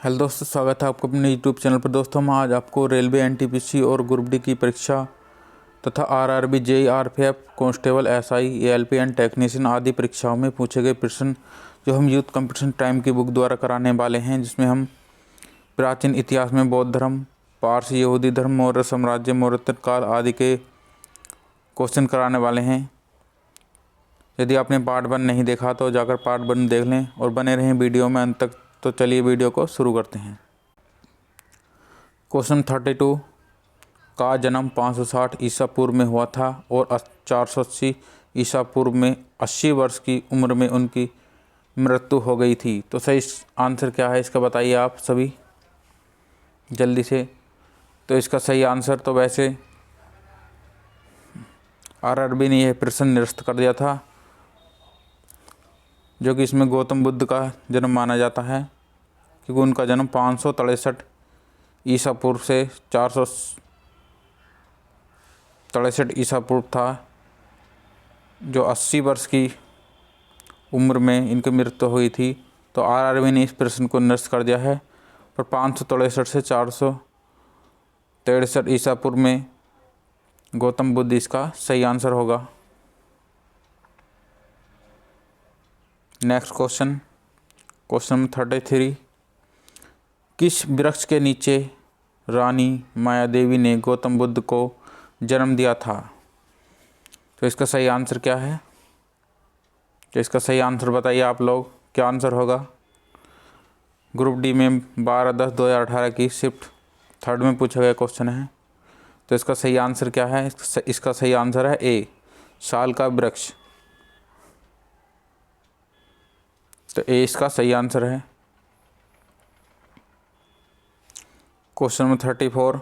Hello दोस्तों, स्वागत है आपको अपने यूट्यूब चैनल पर। दोस्तों, हम आज आपको रेलवे एनटीपीसी और ग्रुप डी की परीक्षा तथा RRB, JE, RPF, constable, SI, ALP and technician आदि परीक्षाओं में पूछे गए प्रश्न जो हम यूथ कंपटीशन टाइम की बुक द्वारा कराने वाले हैं, जिसमें हम प्राचीन इतिहास में बौद्ध धर्म, पारसी, यहूदी धर्म, मौर्य साम्राज्य, मौर्योत्तर काल आदि के क्वेश्चन कराने वाले हैं। यदि आपने पार्ट 1 नहीं देखा तो जाकर पार्ट 1 देख लें और बने रहें वीडियो में अंत तक। तो चलिए वीडियो को शुरू करते हैं। क्वेश्चन 32 का जन्म 560 ईसा पूर्व में हुआ था और 480 ईसा पूर्व में 80 वर्ष की उम्र में उनकी मृत्यु हो गई थी। तो सही आंसर क्या है इसका बताइए आप सभी जल्दी से। तो इसका सही आंसर तो वैसे आरआरबी ने यह प्रश्न निरस्त कर दिया था, जो कि इसमें गौतम बुद्ध का जन्म माना जाता है, क्योंकि उनका जन्म 563 ईसा पूर्व से 463 ईसा पूर्व था, जो 80 वर्ष की उम्र में इनकी मृत्यु हुई थी। तो आरआरबी ने इस प्रश्न को निरस्त कर दिया है। पर 563 से 463 ईसा पूर्व में गौतम बुद्ध इसका सही आंसर होगा। नेक्स्ट क्वेश्चन नंबर 33 किस वृक्ष के नीचे रानी मायादेवी ने गौतम बुद्ध को जन्म दिया था? तो इसका सही आंसर क्या है? तो इसका सही आंसर बताइए आप लोग, क्या आंसर होगा? ग्रुप डी में 12/10/2018 की शिफ्ट 3 में पूछा गया क्वेश्चन है। तो इसका सही आंसर क्या है? इसका सही आंसर है ए, साल का वृक्ष। तो ए इसका सही आंसर है। क्वेश्चन नंबर 34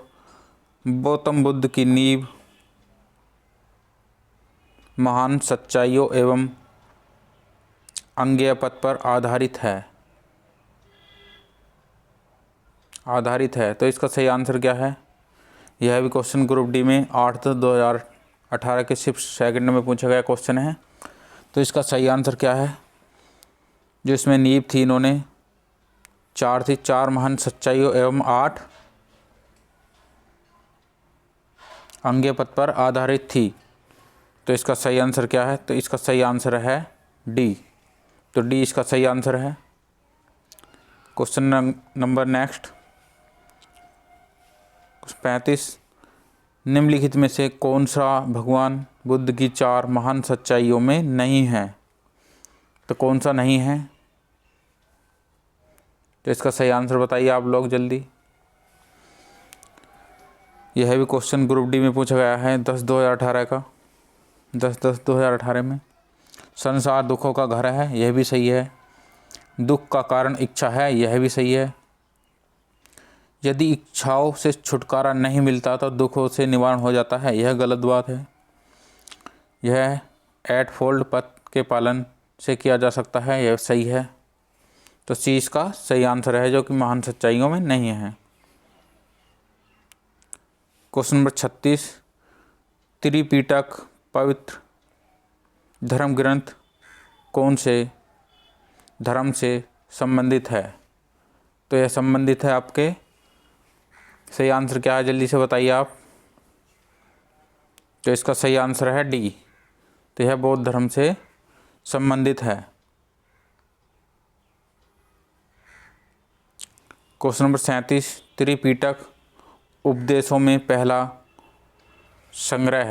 गौतम बुद्ध की नींव महान सच्चाइयों एवं अंगेय पथ पर आधारित है। तो इसका सही आंसर क्या है? यह भी क्वेश्चन ग्रुप डी में 8/2018 के शिफ्ट 2 में पूछा गया क्वेश्चन है। तो इसका सही आंसर क्या है? जो इसमें नींव थी इन्होंने 4 थी, 4 महान सच्चाइयों एवं 8 अंगेय पथ पर आधारित थी। तो इसका सही आंसर क्या है? तो इसका सही आंसर है डी। तो डी इसका सही आंसर है। क्वेश्चन नंबर नेक्स्ट 35 निम्नलिखित में से कौन सा भगवान बुद्ध की 4 महान सच्चाइयों में नहीं है? तो कौन सा नहीं है? तो इसका सही आंसर बताइए आप लोग जल्दी। यह भी क्वेश्चन ग्रुप डी में पूछा गया है 10/2018 का, 10/10/2018 में। संसार दुखों का घर है, यह भी सही है। दुख का कारण इच्छा है, यह भी सही है। यदि इच्छाओं से छुटकारा नहीं मिलता तो दुखों से निवारण हो जाता है, यह गलत बात है। यह 8 फोल्ड पथ के पालन से किया जा सकता है, यह सही है। तो सी इसका सही आंसर है, जो कि महान सच्चाइयों में नहीं है। क्वेश्चन नंबर 36 त्रिपिटक पवित्र धर्म ग्रंथ कौन से धर्म से संबंधित है? तो यह संबंधित है आपके, सही आंसर क्या है जल्दी से बताइए आप। तो इसका सही आंसर है डी। तो यह बौद्ध धर्म से संबंधित है। क्वेश्चन नंबर 37 त्रिपिटक उपदेशों में पहला संग्रह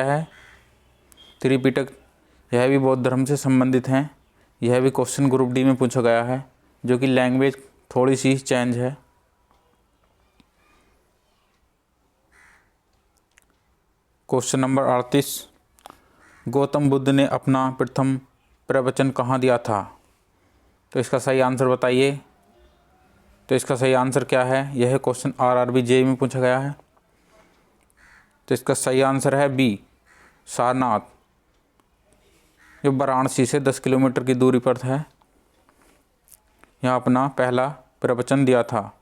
है त्रिपिटक। यह भी बौद्ध धर्म से संबंधित हैं। यह भी क्वेश्चन ग्रुप डी में पूछा गया है, जो कि लैंग्वेज थोड़ी सी चेंज है। क्वेश्चन नंबर 38 गौतम बुद्ध ने अपना प्रथम प्रवचन कहाँ दिया था? तो इसका सही आंसर बताइए। तो इसका सही आंसर क्या है? यह क्वेश्चन आरआरबी जेई में पूछा गया है। तो इसका सही आंसर है बी, सारनाथ, जो वाराणसी से 10 किलोमीटर की दूरी पर है। यहाँ अपना पहला प्रवचन दिया था।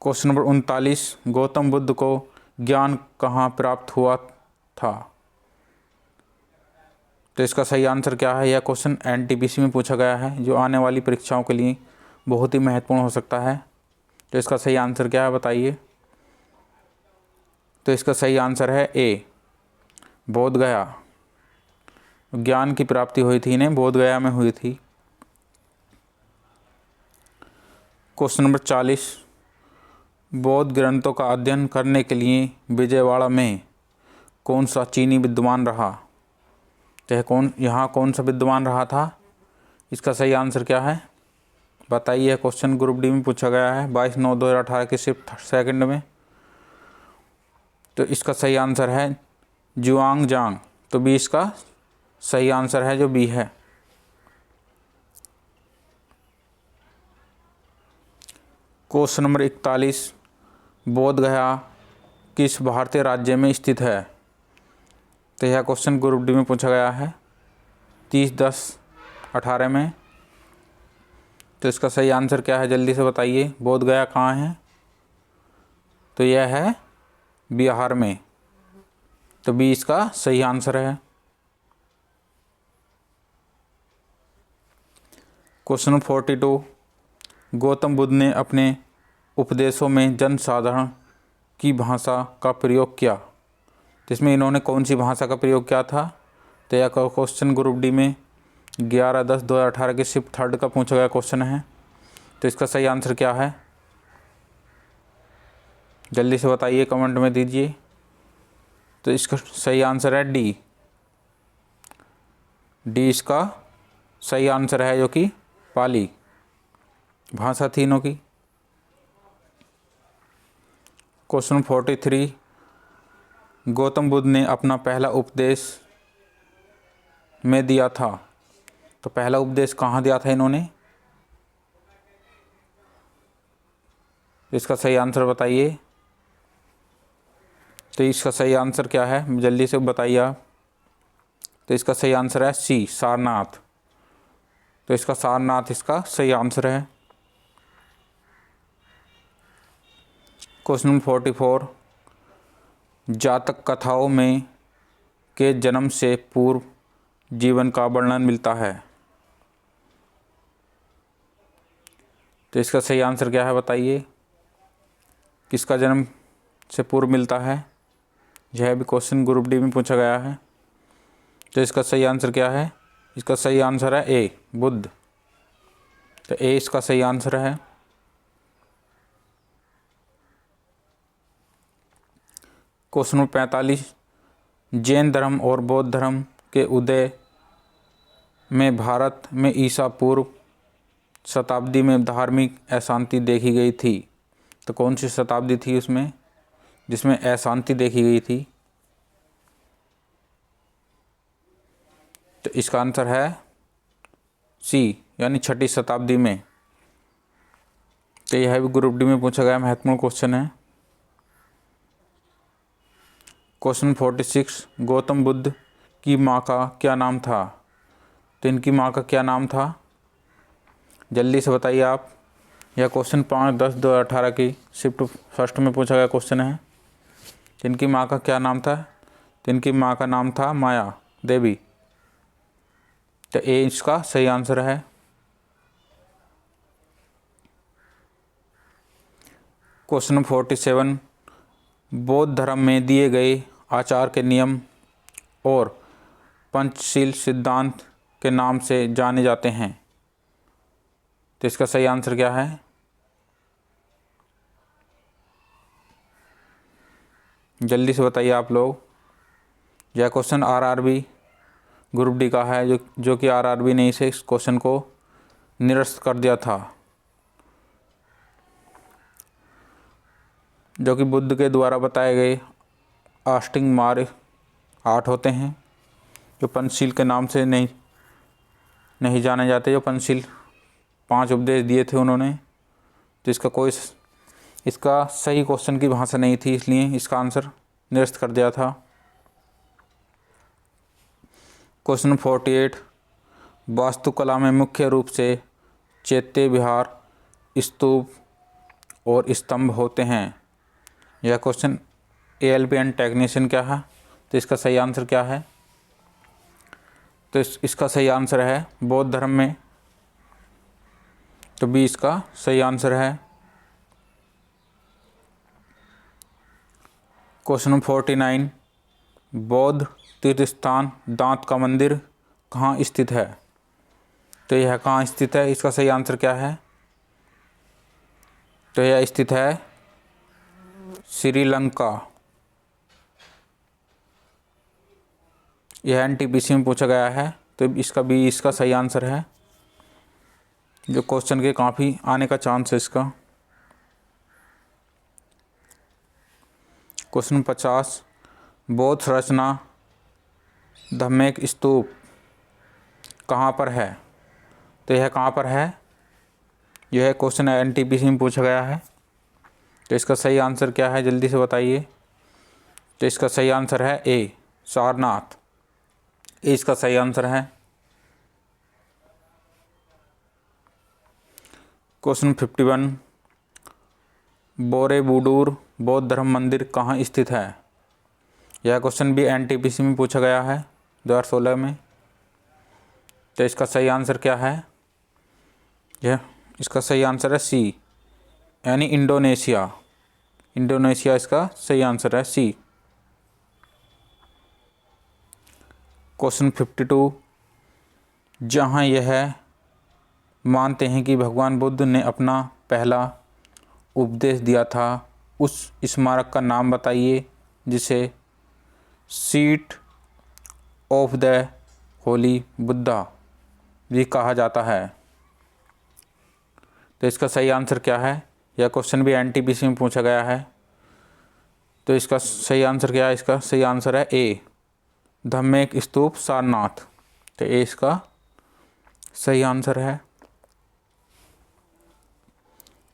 क्वेश्चन नंबर 39 गौतम बुद्ध को ज्ञान कहाँ प्राप्त हुआ था? तो इसका सही आंसर क्या है? यह क्वेश्चन एनटीपीसी में पूछा गया है, जो आने वाली परीक्षाओं के लिए बहुत ही महत्वपूर्ण हो सकता है। तो इसका सही आंसर क्या है बताइए? तो इसका सही आंसर है ए, बोध गया। ज्ञान की प्राप्ति हुई थी इन्हें बोध गया में हुई थी। क्वेश्चन नंबर 40, बौद्ध ग्रंथों का अध्ययन करने के लिए विजयवाड़ा में कौन सा चीनी विद्वान रहा? तो यहाँ कौन सा विद्वान रहा था? इसका सही आंसर क्या है बताइए? क्वेश्चन ग्रुप डी में पूछा गया है 22/9/2018 की शिफ्ट सेकंड में। तो इसका सही आंसर है जुआंग जांग। तो बी इसका सही आंसर है, जो बी है। क्वेश्चन नंबर 41, बोध गया किस भारतीय राज्य में स्थित है? तो यह क्वेश्चन ग्रुप डी में पूछा गया है 30/10/18 में। तो इसका सही आंसर क्या है जल्दी से बताइए? बोध गया कहाँ है? तो यह है बिहार में। तो बी इसका सही आंसर है। क्वेश्चन 42, गौतम बुद्ध ने अपने उपदेशों में जनसाधारण की भाषा का प्रयोग किया। तो इसमें इन्होंने कौन सी भाषा का प्रयोग किया था? तो यह क्वेश्चन ग्रुप डी में 11/10/2018 की शिफ्ट थर्ड का पूछा गया क्वेश्चन है। तो इसका सही आंसर क्या है जल्दी से बताइए, कमेंट में दीजिए। तो इसका सही आंसर है डी। डी इसका सही आंसर है, जो कि पाली भाषा थी इनों की। क्वेश्चन 43, गौतम बुद्ध ने अपना पहला उपदेश में दिया था। तो पहला उपदेश कहाँ दिया था इन्होंने? इसका सही आंसर बताइए। तो इसका सही आंसर क्या है जल्दी से बताइए आप। तो इसका सही आंसर है सी, सारनाथ। तो इसका सारनाथ इसका सही आंसर है। क्वेश्चन 44, जातक कथाओं में के जन्म से पूर्व जीवन का वर्णन मिलता है। तो इसका सही आंसर क्या है बताइए? किसका जन्म से पूर्व मिलता है? यह भी क्वेश्चन ग्रुप डी में पूछा गया है। तो इसका सही आंसर क्या है? इसका सही आंसर है ए, बुद्ध। तो ए इसका सही आंसर है। क्वेश्चन नंबर 45, जैन धर्म और बौद्ध धर्म के उदय में भारत में ईसा पूर्व शताब्दी में धार्मिक अशांति देखी गई थी। तो कौन सी शताब्दी थी उसमें जिसमें अशांति देखी गई थी? तो इसका आंसर है सी, यानी 6ठी शताब्दी में। तो यह भी ग्रुप डी में पूछा गया महत्वपूर्ण क्वेश्चन है। क्वेश्चन 46, गौतम बुद्ध की माँ का क्या नाम था? तो इनकी माँ का क्या नाम था जल्दी से बताइए आप। यह क्वेश्चन 5/10/2018 की शिफ्ट फर्स्ट में पूछा गया क्वेश्चन है। इनकी माँ का क्या नाम था? तो इनकी माँ का नाम था माया देवी। तो ए इसका सही आंसर है। क्वेश्चन 47, बौद्ध धर्म में दिए गए आचार के नियम और पंचशील सिद्धांत के नाम से जाने जाते हैं। तो इसका सही आंसर क्या है? जल्दी से बताइए आप लोग। यह क्वेश्चन आरआरबी ग्रुप डी का है, जो कि आरआरबी ने इसे इस क्वेश्चन को निरस्त कर दिया था। जो कि बुद्ध के द्वारा बताए गए आष्टिंग मार्ग 8 होते हैं, जो पंचशील के नाम से नहीं जाने जाते, जो पंचशील 5 उपदेश दिए थे उन्होंने। तो इसका सही क्वेश्चन की भाषा नहीं थी, इसलिए इसका आंसर निरस्त कर दिया था। क्वेश्चन 48, वास्तुकला में मुख्य रूप से चैत्य विहार, स्तूप और स्तंभ होते हैं। यह क्वेश्चन ALP एंड टेक्नीशियन क्या है? तो इसका सही आंसर क्या है? तो इसका सही आंसर है बौद्ध धर्म में, तो बी इसका सही आंसर है। क्वेश्चन नंबर 49, बौद्ध तीर्थ स्थान दांत का मंदिर कहाँ स्थित है? तो यह कहाँ स्थित है, इसका सही आंसर क्या है? तो यह स्थित है श्रीलंका। यह एनटीपीसी में पूछा गया है, तो इसका भी इसका सही आंसर है, जो क्वेश्चन के काफ़ी आने का चांस है इसका। क्वेश्चन 50, बौद्ध संरचना धम्मेक स्तूप कहाँ पर है? तो यह कहाँ पर है? यह क्वेश्चन एनटीपीसी में पूछा गया है, तो इसका सही आंसर क्या है, जल्दी से बताइए। तो इसका सही आंसर है ए सारनाथ। ए इसका सही आंसर है। क्वेश्चन 51, बोरेबुदुर बौद्ध धर्म मंदिर कहाँ स्थित है? यह क्वेश्चन भी एनटीपीसी में पूछा गया है 2016 में। तो इसका सही आंसर क्या है? यह इसका सही आंसर है सी, यानी इंडोनेशिया। इंडोनेशिया इसका सही आंसर है, सी। क्वेश्चन 52, जहाँ यह मानते हैं कि भगवान बुद्ध ने अपना पहला उपदेश दिया था, उस स्मारक का नाम बताइए जिसे seat of the Holi Buddha भी कहा जाता है। तो इसका सही आंसर क्या है? यह क्वेश्चन भी एनटीपीसी में पूछा गया है, तो इसका सही आंसर क्या है? इसका सही आंसर है ए धम्मेक स्तूप सारनाथ। तो ए इसका सही आंसर है।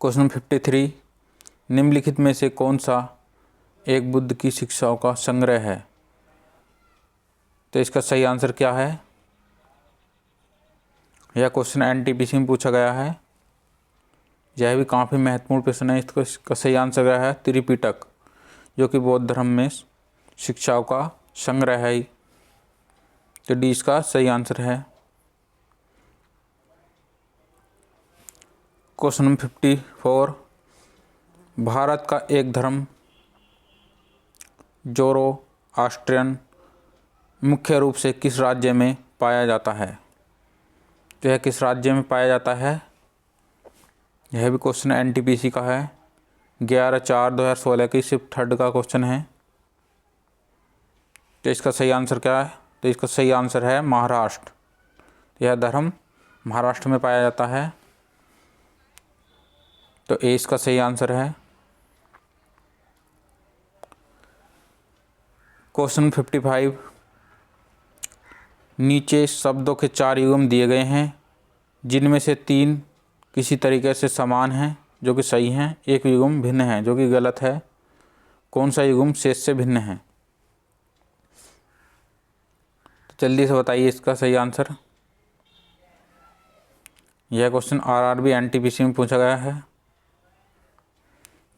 क्वेश्चन 53, निम्नलिखित में से कौन सा एक बुद्ध की शिक्षाओं का संग्रह है? तो इसका सही आंसर क्या है? यह क्वेश्चन एनटीपीसी में पूछा गया है, यह भी काफ़ी महत्वपूर्ण प्रश्न है। इसका सही आंसर क्या है? त्रिपिटक, जो कि बौद्ध धर्म में शिक्षाओं का संग्रह है। तो डी इसका सही आंसर है। क्वेश्चन नंबर 54, भारत का एक धर्म ज़ोरोआस्ट्रियन मुख्य रूप से किस राज्य में पाया जाता है? तो यह किस राज्य में पाया जाता है? यह भी क्वेश्चन एनटीपीसी का है, 11/4/2016 की शिफ्ट थर्ड का क्वेश्चन है। तो इसका सही आंसर क्या है? तो इसका सही आंसर है महाराष्ट्र। यह धर्म महाराष्ट्र में पाया जाता है, तो ए इसका सही आंसर है। क्वेश्चन 55, नीचे शब्दों के 4 युग्म दिए गए हैं, जिनमें से 3 किसी तरीके से समान हैं जो कि सही हैं, एक युग्म भिन्न है जो कि गलत है। कौन सा युग्म शेष से भिन्न है? तो जल्दी से बताइए इसका सही आंसर। यह क्वेश्चन आरआरबी एनटीपीसी में पूछा गया है,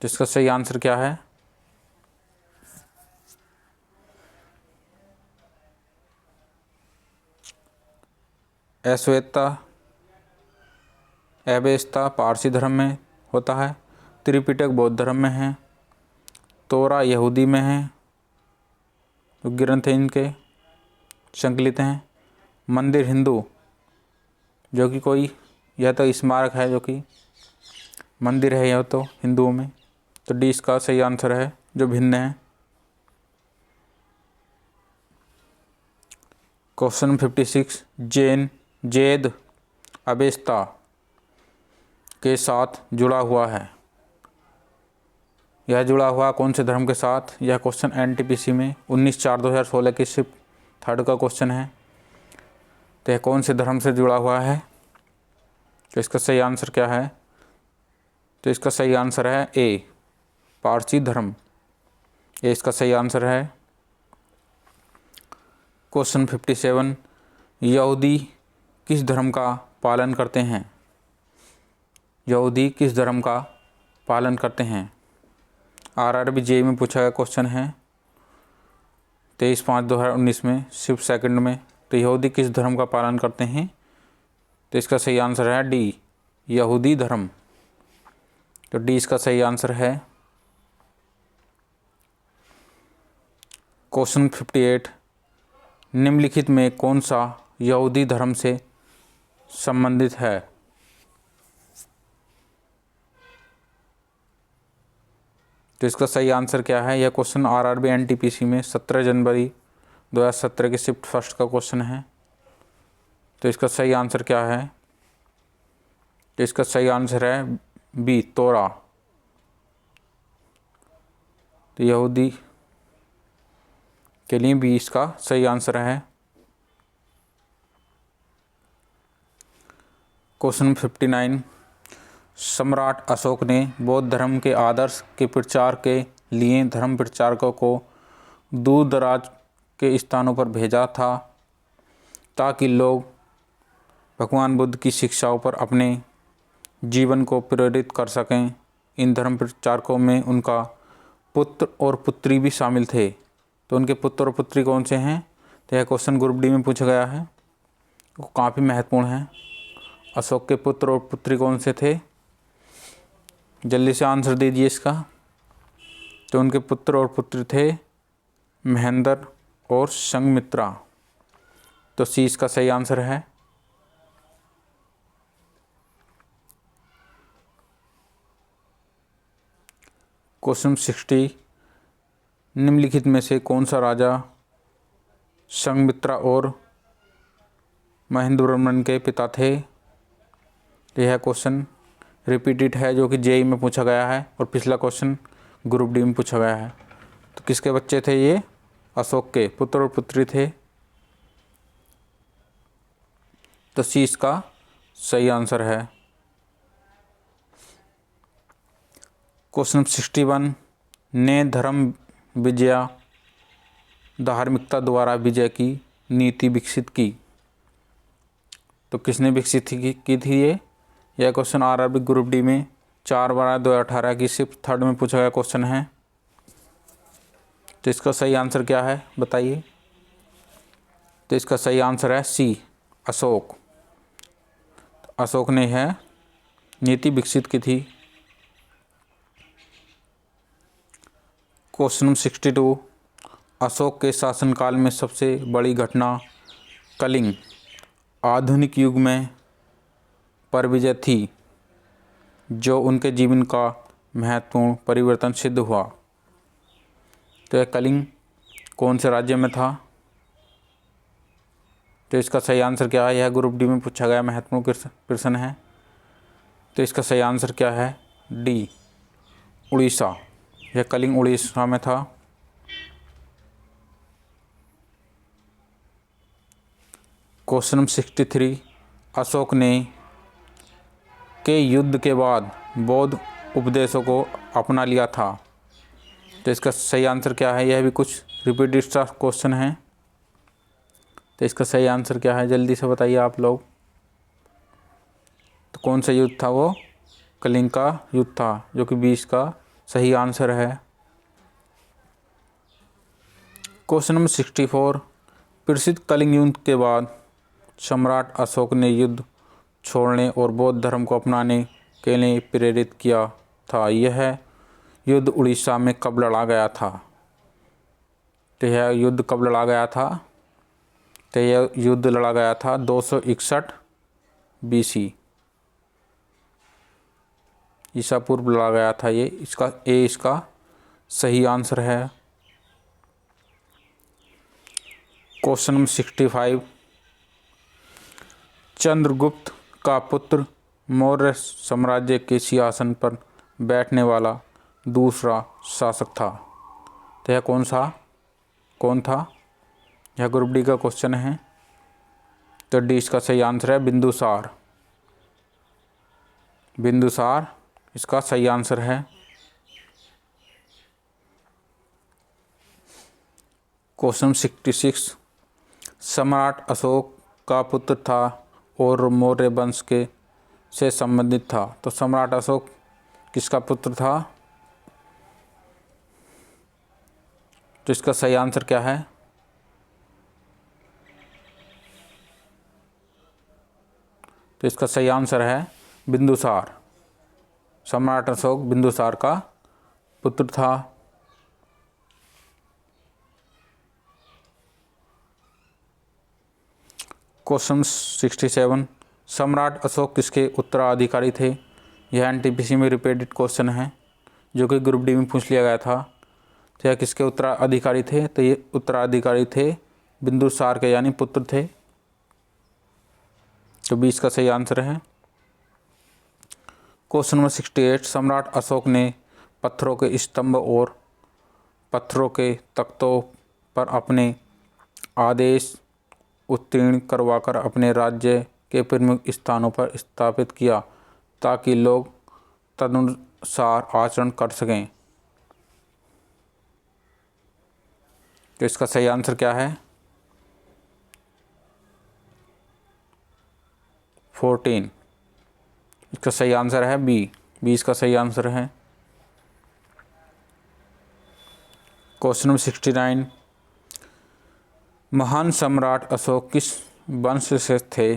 तो इसका सही आंसर क्या है? अश्वेता अवेस्ता पारसी धर्म में होता है, त्रिपिटक बौद्ध धर्म में है, तोरा यहूदी में है, तो ग्रंथ इनके संकलित हैं, मंदिर हिंदू, जो कि कोई यह तो स्मारक है जो कि मंदिर है यह तो हिंदुओं में। तो डी इसका सही आंसर है, जो भिन्न है। क्वेश्चन 56, जैद अवेस्ता के साथ जुड़ा हुआ है, यह जुड़ा हुआ कौन से धर्म के साथ? यह क्वेश्चन एनटीपीसी में 19/4/2016 की शिफ्ट थर्ड का क्वेश्चन है, तो यह कौन से धर्म से जुड़ा हुआ है? तो इसका सही आंसर क्या है? तो इसका सही आंसर है ए पारसी धर्म। ये इसका सही आंसर है। क्वेश्चन 57, यहूदी किस धर्म का पालन करते हैं? यहूदी किस धर्म का पालन करते हैं? आरआरबी जेईई में पूछा गया क्वेश्चन है 23/5/2019 में शिफ्ट सेकंड में। तो यहूदी किस धर्म का पालन करते हैं? तो इसका सही आंसर है डी, यहूदी धर्म। तो डी इसका सही आंसर है। क्वेश्चन 58, निम्नलिखित में कौन सा यहूदी धर्म से संबंधित है? तो इसका सही आंसर क्या है? यह क्वेश्चन आरआरबी एनटीपीसी में 17 जनवरी 2017 की शिफ्ट फर्स्ट का क्वेश्चन है। तो इसका सही आंसर क्या है? तो इसका सही आंसर है बी, तोरा। तो यहूदी के लिए बी इसका सही आंसर है। क्वेश्चन 59, सम्राट अशोक ने बौद्ध धर्म के आदर्श के प्रचार के लिए धर्म प्रचारकों को दूर दराज के स्थानों पर भेजा था ताकि लोग भगवान बुद्ध की शिक्षाओं पर अपने जीवन को प्रेरित कर सकें। इन धर्म प्रचारकों में उनका पुत्र और पुत्री भी शामिल थे। तो उनके पुत्र और पुत्री कौन से हैं? तो यह क्वेश्चन ग्रुप डी में पूछा गया है, वो काफ़ी महत्वपूर्ण है। अशोक के पुत्र और पुत्री कौन से थे? जल्दी से आंसर दीजिए इसका। तो उनके पुत्र और पुत्री थे महेंद्र और संघमित्रा। तो सी इसका सही आंसर है। क्वेश्चन 60, निम्नलिखित में से कौन सा राजा संघमित्रा और महेंद्रवर्मन के पिता थे? यह क्वेश्चन रिपीटेड है जो कि जेई में पूछा गया है और पिछला क्वेश्चन ग्रुप डी में पूछा गया है। तो किसके बच्चे थे ये? अशोक के पुत्र और पुत्री थे। तो सी इसका सही आंसर है। क्वेश्चन 61, ने धर्म विजया धार्मिकता द्वारा विजय की नीति विकसित की। तो किसने विकसित की थी ये? यह क्वेश्चन आरआरबी ग्रुप डी में 4/12/2018 की शिफ्ट थर्ड में पूछा गया क्वेश्चन है। तो इसका सही आंसर क्या है बताइए? तो इसका सही आंसर है सी, अशोक। अशोक ने यह नीति विकसित की थी। क्वेश्चन 62, अशोक के शासनकाल में सबसे बड़ी घटना कलिंग आधुनिक युग में परविजय थी जो उनके जीवन का महत्वपूर्ण परिवर्तन सिद्ध हुआ। तो यह कलिंग कौन से राज्य में था? तो इसका सही आंसर क्या है? यह ग्रुप डी में पूछा गया महत्वपूर्ण प्रश्न है। तो इसका सही आंसर क्या है? डी, उड़ीसा। यह कलिंग उड़ीसा में था। क्वेश्चन 63, अशोक ने के युद्ध के बाद बौद्ध उपदेशों को अपना लिया था। तो इसका सही आंसर क्या है? यह भी कुछ रिपीटेड सा क्वेश्चन है। तो इसका सही आंसर क्या है? जल्दी से बताइए आप लोग। तो कौन सा युद्ध था वो? कलिंग का युद्ध था, जो कि 20 का सही आंसर है। क्वेश्चन नंबर 64, प्रसिद्ध कलिंग युद्ध के बाद सम्राट अशोक ने युद्ध छोड़ने और बौद्ध धर्म को अपनाने के लिए प्रेरित किया था। यह युद्ध उड़ीसा में कब लड़ा गया था? तो यह युद्ध कब लड़ा गया था? तो यह युद्ध लड़ा गया था 261 BC ईसा पूर्व लड़ा गया था ये। इसका ए इसका सही आंसर है। क्वेश्चन नंबर 65, चंद्रगुप्त का पुत्र मौर्य साम्राज्य के सिंहासन पर बैठने वाला दूसरा शासक था। तो यह कौन था? यह ग्रुप डी का क्वेश्चन है। तो डी इसका सही आंसर है बिंदुसार। बिंदुसार इसका सही आंसर है। क्वेश्चन 66, सम्राट अशोक का पुत्र था और मौर्य वंश के से संबंधित था। तो सम्राट अशोक किसका पुत्र था? तो इसका सही आंसर क्या है? तो इसका सही आंसर है बिंदुसार। सम्राट अशोक बिंदुसार का पुत्र था। क्वेश्चन 67, सम्राट अशोक किसके उत्तराधिकारी थे? यह एनटीपीसी में रिपीटेड क्वेश्चन है जो कि ग्रुप डी में पूछ लिया गया था। तो यह किसके उत्तराधिकारी थे? तो ये उत्तराधिकारी थे बिंदुसार के, यानी पुत्र थे। तो 20 का सही आंसर है। क्वेश्चन नंबर 68, सम्राट अशोक ने पत्थरों के स्तंभ और पत्थरों के तख्तों पर अपने आदेश उत्तीर्ण करवाकर अपने राज्य के प्रमुख स्थानों पर स्थापित किया ताकि लोग तदनुसार आचरण कर सकें। तो इसका सही आंसर क्या है? 14। इसका सही आंसर है बी। 20 का सही आंसर है। क्वेश्चन नंबर 69, महान सम्राट अशोक किस वंश से थे?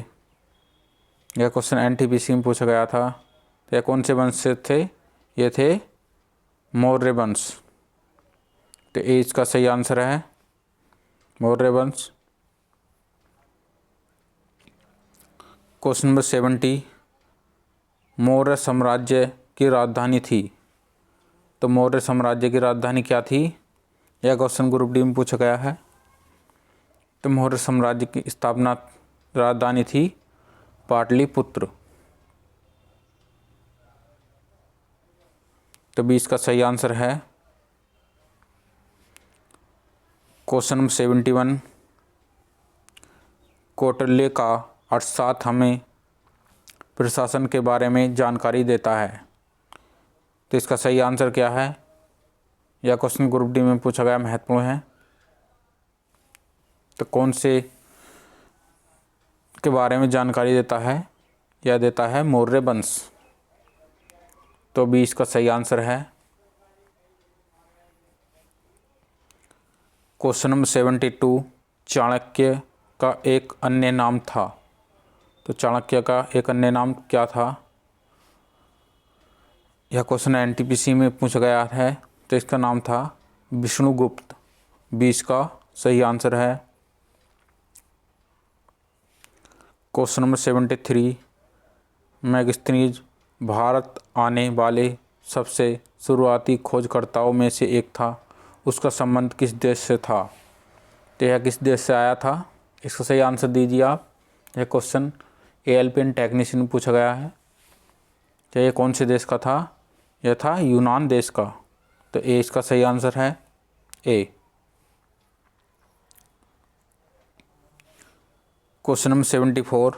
यह क्वेश्चन एनटीपीसी में पूछा गया था। तो यह कौन से वंश से थे? ये थे मौर्य वंश। तो ए इसका सही आंसर है मौर्य वंश। क्वेश्चन नंबर 70, मौर्य साम्राज्य की राजधानी थी। तो मौर्य साम्राज्य की राजधानी क्या थी? यह क्वेश्चन ग्रुप डी में पूछा गया है। तो मौर्य साम्राज्य की स्थापना राजधानी थी पाटलिपुत्र। तो 20 का सही आंसर है। क्वेश्चन नंबर 71, कौटिल्य का अर्थशास्त्र हमें प्रशासन के बारे में जानकारी देता है। तो इसका सही आंसर क्या है? यह क्वेश्चन ग्रुप डी में पूछा गया, महत्वपूर्ण है। तो कौन से के बारे में जानकारी देता है? यह देता है मौर्य वंश। तो 20 का सही आंसर है। क्वेश्चन नंबर 72, चाणक्य का एक अन्य नाम था। तो चाणक्य का एक अन्य नाम क्या था? यह क्वेश्चन एनटीपीसी में पूछा गया है। तो इसका नाम था विष्णुगुप्त। 20 का सही आंसर है। क्वेश्चन नंबर 73, मैगस्थनीज भारत आने वाले सबसे शुरुआती खोजकर्ताओं में से एक था। उसका संबंध किस देश से था? तो यह किस देश से आया था? इसका सही आंसर दीजिए आप। यह क्वेश्चन एएलपीएन टेक्नीशियन में पूछा गया है। तो यह कौन से देश का था? यह था यूनान देश का। तो ए इसका सही आंसर है, ए। क्वेश्चन नंबर 74,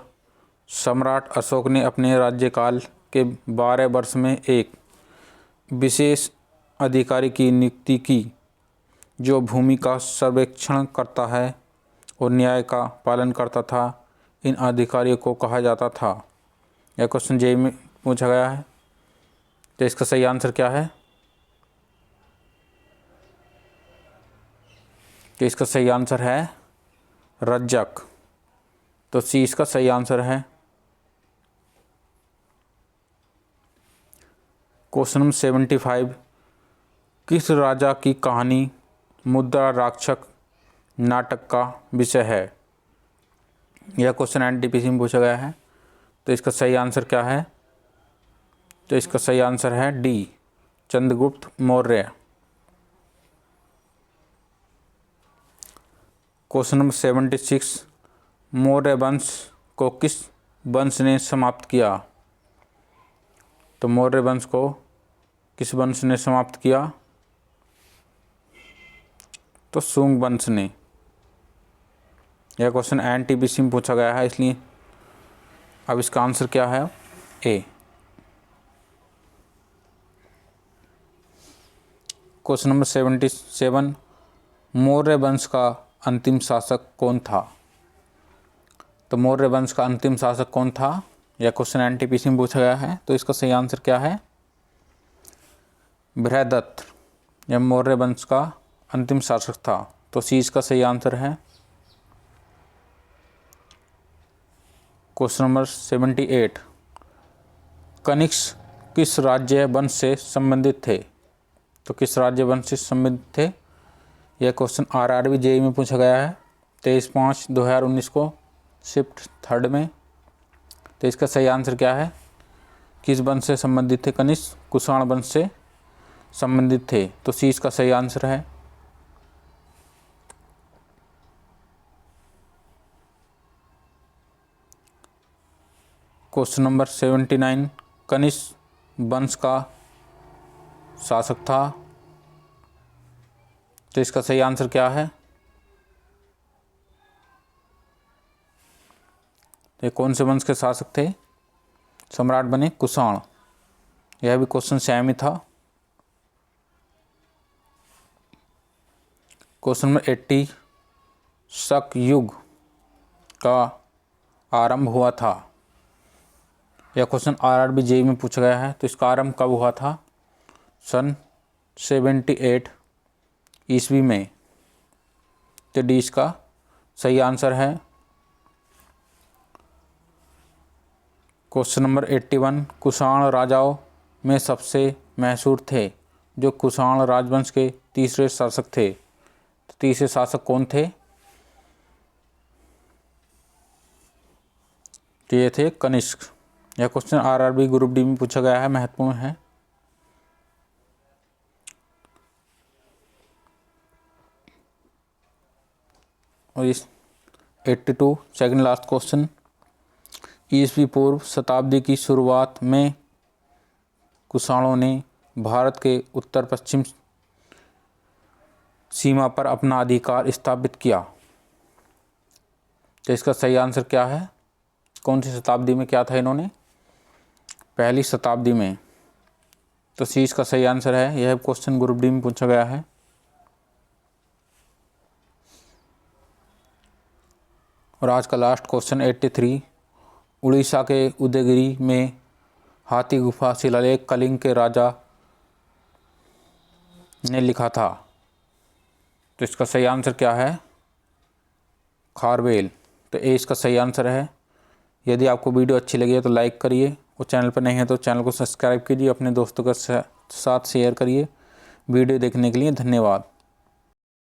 सम्राट अशोक ने अपने राज्यकाल के 12 वर्ष में एक विशेष अधिकारी की नियुक्ति की जो भूमि का सर्वेक्षण करता है और न्याय का पालन करता था। इन अधिकारियों को कहा जाता था। यह क्वेश्चन जेईई में पूछा गया है। तो इसका सही आंसर क्या है? तो इसका सही आंसर है रज्जक। तो सी इसका सही आंसर है। क्वेश्चन नंबर 75, किस राजा की कहानी मुद्रा राक्षक नाटक का विषय है? यह क्वेश्चन एनटीपीसी में पूछा गया है। तो इसका सही आंसर क्या है? तो इसका सही आंसर है D, Chandragupta Maurya. Question number 76, Maurya वंश को किस वंश ने समाप्त किया? तो मौर्य वंश को किस वंश ने समाप्त किया? तो शुंग वंश ने। यह क्वेश्चन एनटीपीसी में पूछा गया है, इसलिए अब इसका आंसर क्या है? ए। क्वेश्चन नंबर 77, मौर्य वंश का अंतिम शासक कौन था? तो मौर्य वंश का अंतिम शासक कौन था? यह क्वेश्चन एनटीपीसी में पूछा गया है। तो इसका सही आंसर क्या है? बृहदत्त। यह मौर्य वंश का अंतिम शासक था। तो सी इसका सही आंसर है। क्वेश्चन नंबर 78, कनिष्क किस राज्य वंश से संबंधित थे? तो किस राज्य वंश से संबंधित थे? यह क्वेश्चन आरआरबी जेईई में पूछा गया है 23/5/2019 को शिफ्ट 3 में। तो इसका सही आंसर क्या है? किस वंश से संबंधित थे कनिष्क? कुषाण वंश से संबंधित थे। तो सी इसका सही आंसर है। क्वेश्चन नंबर 79, कनिष्क वंश का शासक था। तो इसका सही आंसर क्या है? ये कौन से वंश के शासक थे? सम्राट बने कुषाण। यह भी क्वेश्चन सेम ही था। क्वेश्चन नंबर 80, शक युग का आरंभ हुआ था। यह क्वेश्चन आरआरबी जेईई में पूछा गया है। तो इसका आरंभ कब हुआ था? सन 78 ईस्वी में। तो डी इसका सही आंसर है। क्वेश्चन नंबर 81, कुषाण राजाओं में सबसे मशहूर थे जो कुषाण राजवंश के तीसरे शासक थे। तो तीसरे शासक कौन थे? तो ये थे कनिष्क। यह क्वेश्चन आरआरबी ग्रुप डी में पूछा गया है, महत्वपूर्ण है। और इस 82 सेकंड लास्ट क्वेश्चन, ईस्वी पूर्व शताब्दी की शुरुआत में कुषाणों ने भारत के उत्तर पश्चिम सीमा पर अपना अधिकार स्थापित किया। तो इसका सही आंसर क्या है? कौन सी शताब्दी में किया था इन्होंने? पहली शताब्दी में। तो सी इसका सही आंसर है। यह क्वेश्चन ग्रुप डी में पूछा गया है। और आज का लास्ट क्वेश्चन 83, उड़ीसा के उदयगिरी में हाथी गुफा शिलालेख कलिंग के राजा ने लिखा था। तो इसका सही आंसर क्या है? खारवेल। तो ए इसका सही आंसर है। यदि आपको वीडियो अच्छी लगी है तो लाइक करिए, और चैनल पर नहीं है तो चैनल को सब्सक्राइब कीजिए, अपने दोस्तों के साथ शेयर करिए। वीडियो देखने के लिए धन्यवाद।